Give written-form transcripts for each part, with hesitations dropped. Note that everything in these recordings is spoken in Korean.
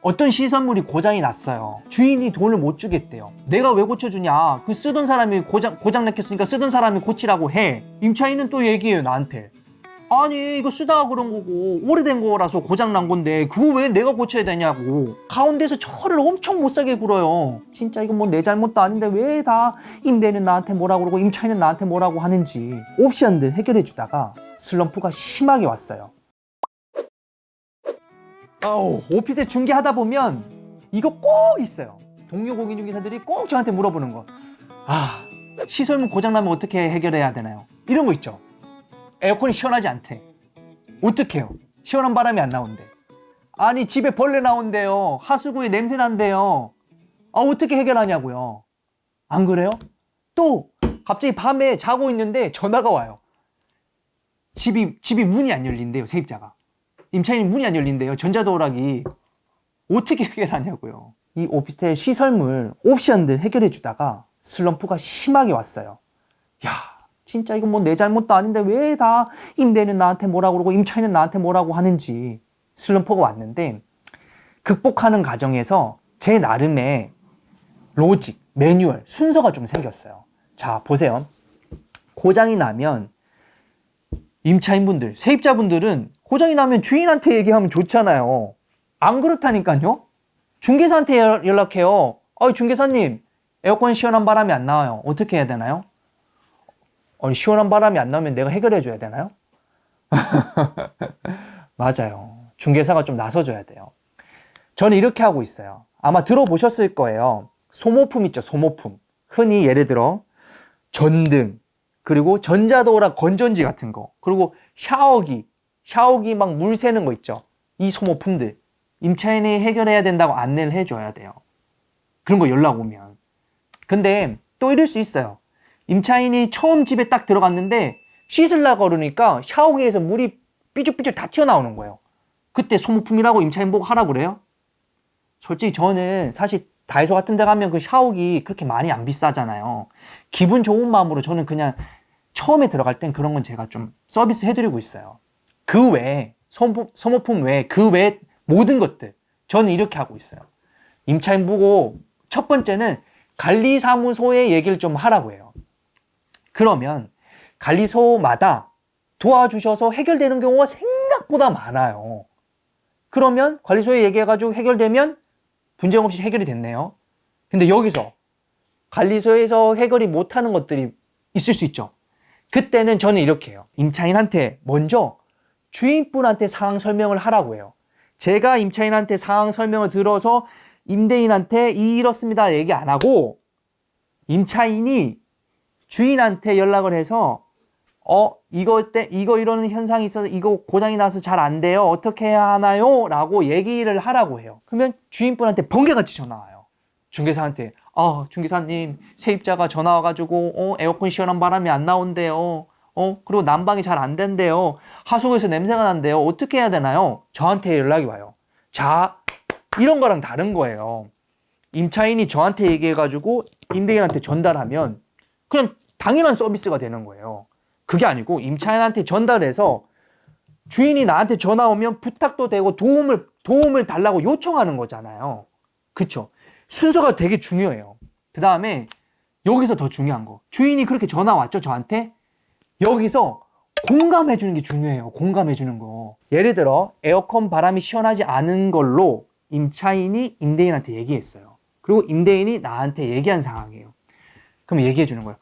어떤 시설물이 고장이 났어요. 주인이 돈을 못 주겠대요. 내가 왜 고쳐주냐? 그 쓰던 사람이 고장 났겠으니까 쓰던 사람이 고치라고 해. 임차인은 또 얘기해요, 나한테. 아니, 이거 쓰다가 그런 거고 오래된 거라서 고장 난 건데 그거 왜 내가 고쳐야 되냐고. 가운데서 저를 엄청 못살게 굴어요. 진짜 이건 뭐 내 잘못도 아닌데 왜 다 임대인은 나한테 뭐라고 그러고 임차인은 나한테 뭐라고 하는지. 옵션들 해결해 주다가 슬럼프가 심하게 왔어요. 오피스텔 중개하다 보면 이거 꼭 있어요. 동료 공인중개사들이 꼭 저한테 물어보는 거. 시설물 고장나면 어떻게 해결해야 되나요? 이런 거 있죠. 에어컨이 시원하지 않대. 어떡해요? 시원한 바람이 안 나온대. 아니, 집에 벌레 나온대요. 하수구에 냄새 난대요. 어떻게 해결하냐고요. 안 그래요? 또 갑자기 밤에 자고 있는데 전화가 와요. 집이 문이 안 열린대요, 세입자가. 임차인이 문이 안 열린대요. 전자도어락이. 어떻게 해결하냐고요. 이 오피스텔 시설물 옵션들 해결해 주다가 슬럼프가 심하게 왔어요. 야, 진짜 이건 뭐 내 잘못도 아닌데 왜 다 임대인은 나한테 뭐라고 그러고 임차인은 나한테 뭐라고 하는지. 슬럼프가 왔는데 극복하는 과정에서 제 나름의 로직, 매뉴얼, 순서가 좀 생겼어요. 자, 보세요. 고장이 나면 임차인분들, 세입자분들은 고장이 나면 주인한테 얘기하면 좋잖아요. 안 그렇다니까요. 중개사한테 연락해요. 중개사님, 에어컨 시원한 바람이 안 나와요. 어떻게 해야 되나요? 시원한 바람이 안 나오면 내가 해결해 줘야 되나요? 맞아요. 중개사가 좀 나서줘야 돼요. 저는 이렇게 하고 있어요. 아마 들어보셨을 거예요. 소모품 있죠, 소모품. 흔히 예를 들어 전등, 그리고 전자도어락 건전지 같은 거, 그리고 샤워기 막 물 새는 거 있죠. 이 소모품들 임차인이 해결해야 된다고 안내를 해줘야 돼요. 그런 거 연락 오면. 근데 또 이럴 수 있어요. 임차인이 처음 집에 딱 들어갔는데 씻으려고 그러니까 샤워기에서 물이 삐죽삐죽 다 튀어나오는 거예요. 그때 소모품이라고 임차인 보고 하라고 그래요? 솔직히 저는 사실 다이소 같은 데 가면 그 샤워기 그렇게 많이 안 비싸잖아요. 기분 좋은 마음으로 저는 그냥 처음에 들어갈 땐 그런 건 제가 좀 서비스 해드리고 있어요. 그 외에 소모품 외에 그 외에 모든 것들 저는 이렇게 하고 있어요. 임차인 보고 첫 번째는 관리사무소에 얘기를 좀 하라고 해요. 그러면 관리소마다 도와주셔서 해결되는 경우가 생각보다 많아요. 그러면 관리소에 얘기해가지고 해결되면 분쟁 없이 해결이 됐네요. 근데 여기서 관리소에서 해결이 못하는 것들이 있을 수 있죠. 그때는 저는 이렇게 해요. 임차인한테 먼저 주인분한테 상황 설명을 하라고 해요. 제가 임차인한테 상황 설명을 들어서 임대인한테 이렇습니다 얘기 안 하고 임차인이 주인한테 연락을 해서 이거 이러는 현상이 있어서 이거 고장이 나서 잘 안 돼요. 어떻게 해야 하나요? 라고 얘기를 하라고 해요. 그러면 주인분한테 번개같이 전화 와요. 중개사한테. 중개사님, 세입자가 전화 와가지고 에어컨 시원한 바람이 안 나온대요. 그리고 난방이 잘 안 된대요. 하수구에서 냄새가 난대요. 어떻게 해야 되나요? 저한테 연락이 와요. 자, 이런 거랑 다른 거예요. 임차인이 저한테 얘기해가지고 임대인한테 전달하면 그냥 당연한 서비스가 되는 거예요. 그게 아니고 임차인한테 전달해서 주인이 나한테 전화 오면 부탁도 되고 도움을 달라고 요청하는 거잖아요. 그쵸? 순서가 되게 중요해요. 그 다음에 여기서 더 중요한 거. 주인이 그렇게 전화 왔죠, 저한테? 여기서 공감해 주는 게 중요해요. 공감해 주는 거. 예를 들어 에어컨 바람이 시원하지 않은 걸로 임차인이 임대인한테 얘기했어요. 그리고 임대인이 나한테 얘기한 상황이에요. 그럼 얘기해 주는 거예요.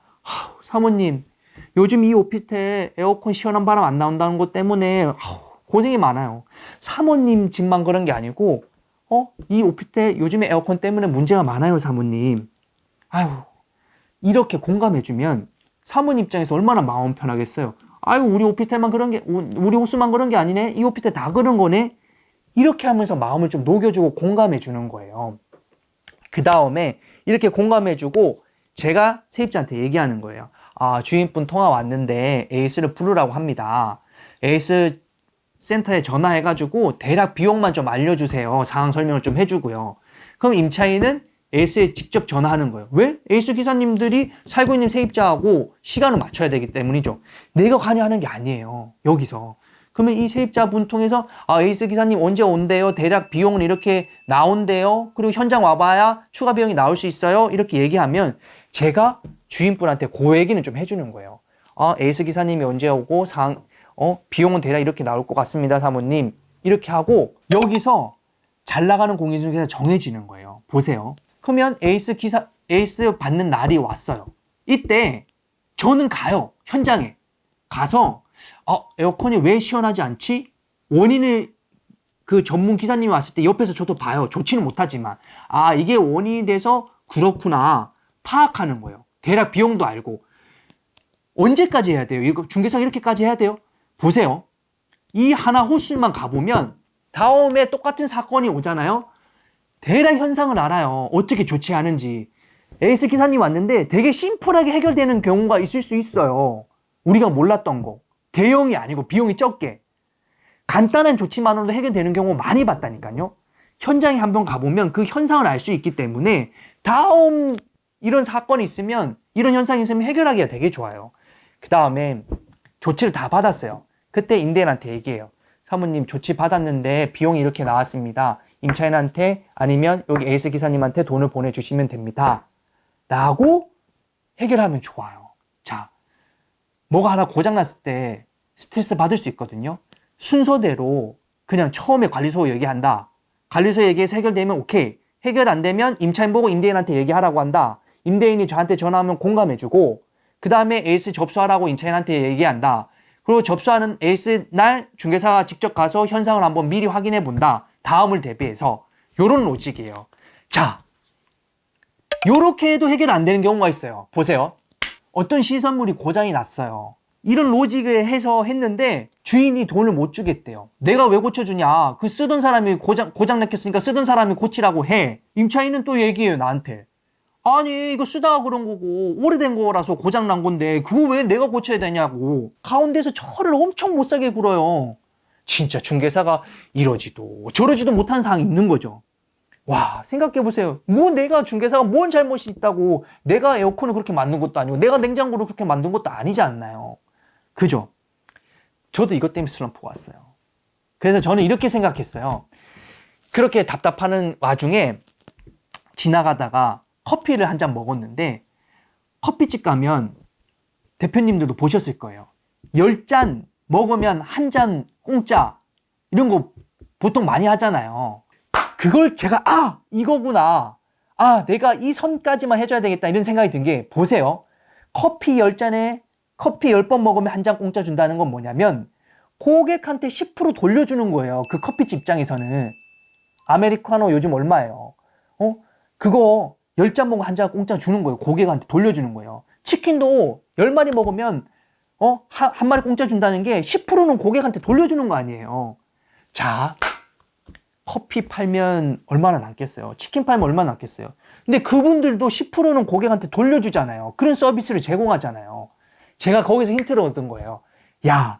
사모님, 요즘 이 오피스텔 에어컨 시원한 바람 안 나온다는 것 때문에 고생이 많아요. 사모님 집만 그런 게 아니고 이 오피스텔 요즘에 에어컨 때문에 문제가 많아요, 사모님. 이렇게 공감해주면 사모님 입장에서 얼마나 마음 편하겠어요. 우리 오피스텔만 그런 게, 우리 호수만 그런 게 아니네? 이 오피스텔 다 그런 거네? 이렇게 하면서 마음을 좀 녹여주고 공감해주는 거예요. 그 다음에 이렇게 공감해주고 제가 세입자한테 얘기하는 거예요. 주인분 통화 왔는데 에이스를 부르라고 합니다. 에이스 센터에 전화해가지고 대략 비용만 좀 알려주세요. 상황 설명을 좀 해주고요. 그럼 임차인은 에이스에 직접 전화하는 거예요. 왜? 에이스 기사님들이 살고 있는 세입자하고 시간을 맞춰야 되기 때문이죠. 내가 관여하는 게 아니에요. 여기서. 그러면 이 세입자분 통해서 에이스 기사님 언제 온대요? 대략 비용은 이렇게 나온대요. 그리고 현장 와봐야 추가 비용이 나올 수 있어요. 이렇게 얘기하면 제가 주인분한테 그 얘기는 좀 해주는 거예요. 에이스 기사님이 언제 오고 비용은 대략 이렇게 나올 것 같습니다, 사모님. 이렇게 하고 여기서 잘 나가는 공인중개사 정해지는 거예요. 보세요. 그러면 에이스 받는 날이 왔어요. 이때 저는 가요. 현장에 가서 에어컨이 왜 시원하지 않지? 원인을 그 전문 기사님이 왔을 때 옆에서 저도 봐요. 좋지는 못하지만 이게 원인이 돼서 그렇구나 파악하는 거예요. 대략 비용도 알고. 언제까지 해야 돼요? 이거 중개사가 이렇게까지 해야 돼요? 보세요. 이 하나 호수만 가보면 다음에 똑같은 사건이 오잖아요. 대략 현상을 알아요. 어떻게 조치하는지. 에이스 기사님 왔는데 되게 심플하게 해결되는 경우가 있을 수 있어요. 우리가 몰랐던 거. 대형이 아니고 비용이 적게. 간단한 조치만으로도 해결되는 경우 많이 봤다니까요. 현장에 한번 가보면 그 현상을 알 수 있기 때문에 다음 이런 사건이 있으면, 이런 현상이 있으면 해결하기가 되게 좋아요. 그 다음에 조치를 다 받았어요. 그때 임대인한테 얘기해요. 사모님 조치 받았는데 비용이 이렇게 나왔습니다. 임차인한테 아니면 여기 에이스 기사님한테 돈을 보내주시면 됩니다. 라고 해결하면 좋아요. 자, 뭐가 하나 고장났을 때 스트레스 받을 수 있거든요. 순서대로 그냥 처음에 관리소 얘기한다. 관리소 얘기해서 해결되면 오케이. 해결 안 되면 임차인 보고 임대인한테 얘기하라고 한다. 임대인이 저한테 전화하면 공감해주고, 그 다음에 에이스 접수하라고 임차인한테 얘기한다. 그리고 접수하는 에이스 날 중개사가 직접 가서 현상을 한번 미리 확인해 본다. 다음을 대비해서. 요런 로직이에요. 자, 요렇게 해도 해결 안 되는 경우가 있어요. 보세요. 어떤 시설물이 고장이 났어요. 이런 로직을 해서 했는데 주인이 돈을 못 주겠대요. 내가 왜 고쳐주냐. 그 쓰던 사람이 고장 났겠으니까 쓰던 사람이 고치라고 해. 임차인은 또 얘기해요, 나한테. 아니, 이거 쓰다가 그런 거고 오래된 거라서 고장 난 건데 그거 왜 내가 고쳐야 되냐고. 가운데서 저를 엄청 못 사게 굴어요. 진짜 중개사가 이러지도 저러지도 못한 상황이 있는 거죠. 와, 생각해보세요. 뭐 내가 중개사가 뭔 잘못이 있다고, 내가 에어컨을 그렇게 만든 것도 아니고 내가 냉장고를 그렇게 만든 것도 아니지 않나요? 그죠? 저도 이것 때문에 슬럼프가 왔어요. 그래서 저는 이렇게 생각했어요. 그렇게 답답하는 와중에 지나가다가 커피를 한 잔 먹었는데, 커피집 가면 대표님들도 보셨을 거예요. 10잔 먹으면 한 잔 공짜, 이런 거 보통 많이 하잖아요. 그걸 제가 이거구나, 내가 이 선까지만 해줘야 되겠다, 이런 생각이 든 게, 보세요. 커피 10잔에 커피 10번 먹으면 한 잔 공짜 준다는 건 뭐냐면 고객한테 10% 돌려주는 거예요. 그 커피집 입장에서는. 아메리카노 요즘 얼마예요? 그거 10잔 먹으면 한 잔 공짜 주는 거예요. 고객한테 돌려주는 거예요. 치킨도 10마리 먹으면 한 마리 공짜 준다는 게 10%는 고객한테 돌려주는 거 아니에요. 자, 커피 팔면 얼마나 남겠어요? 치킨 팔면 얼마나 남겠어요? 근데 그분들도 10%는 고객한테 돌려주잖아요. 그런 서비스를 제공하잖아요. 제가 거기서 힌트를 얻은 거예요. 야,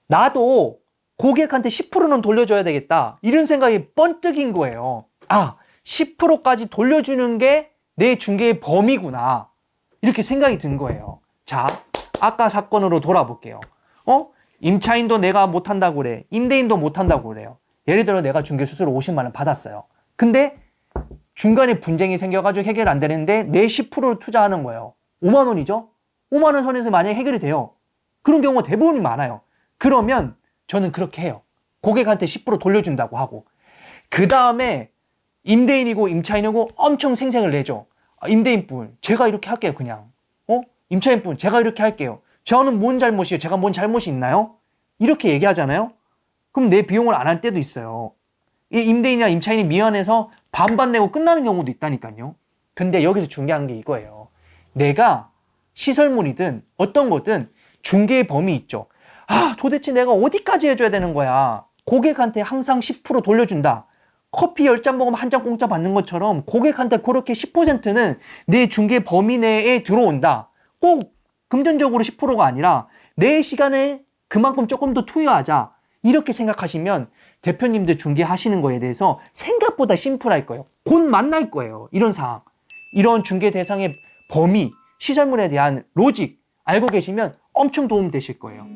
나도 고객한테 10%는 돌려줘야 되겠다, 이런 생각이 번뜩인 거예요. 10%까지 돌려주는 게 내 중개의 범위구나, 이렇게 생각이 든 거예요. 자, 아까 사건으로 돌아볼게요. 임차인도 내가 못한다고 그래. 임대인도 못한다고 그래요. 예를 들어 내가 중개 수수료 50만 원 받았어요. 근데 중간에 분쟁이 생겨가지고 해결 안 되는데 내 10%를 투자하는 거예요. 5만 원이죠? 5만 원 선에서 만약에 해결이 돼요. 그런 경우가 대부분이 많아요. 그러면 저는 그렇게 해요. 고객한테 10% 돌려준다고 하고, 그 다음에 임대인이고 임차인이고 엄청 생색을 내죠. 임대인분, 제가 이렇게 할게요, 그냥. 임차인분, 제가 이렇게 할게요. 저는 뭔 잘못이에요? 제가 뭔 잘못이 있나요? 이렇게 얘기하잖아요? 그럼 내 비용을 안 할 때도 있어요. 이 임대인이나 임차인이 미안해서 반반 내고 끝나는 경우도 있다니까요. 근데 여기서 중요한 게 이거예요. 내가 시설물이든 어떤 거든 중개의 범위 있죠. 도대체 내가 어디까지 해줘야 되는 거야? 고객한테 항상 10% 돌려준다. 커피 10잔 먹으면 한 잔 공짜 받는 것처럼 고객한테 그렇게 10%는 내 중개 범위 내에 들어온다. 꼭 금전적으로 10%가 아니라 내 시간을 그만큼 조금 더 투여하자, 이렇게 생각하시면 대표님들 중개하시는 거에 대해서 생각보다 심플할 거예요. 곧 만날 거예요. 이런 상황, 이런 중개 대상의 범위, 시설물에 대한 로직 알고 계시면 엄청 도움 되실 거예요.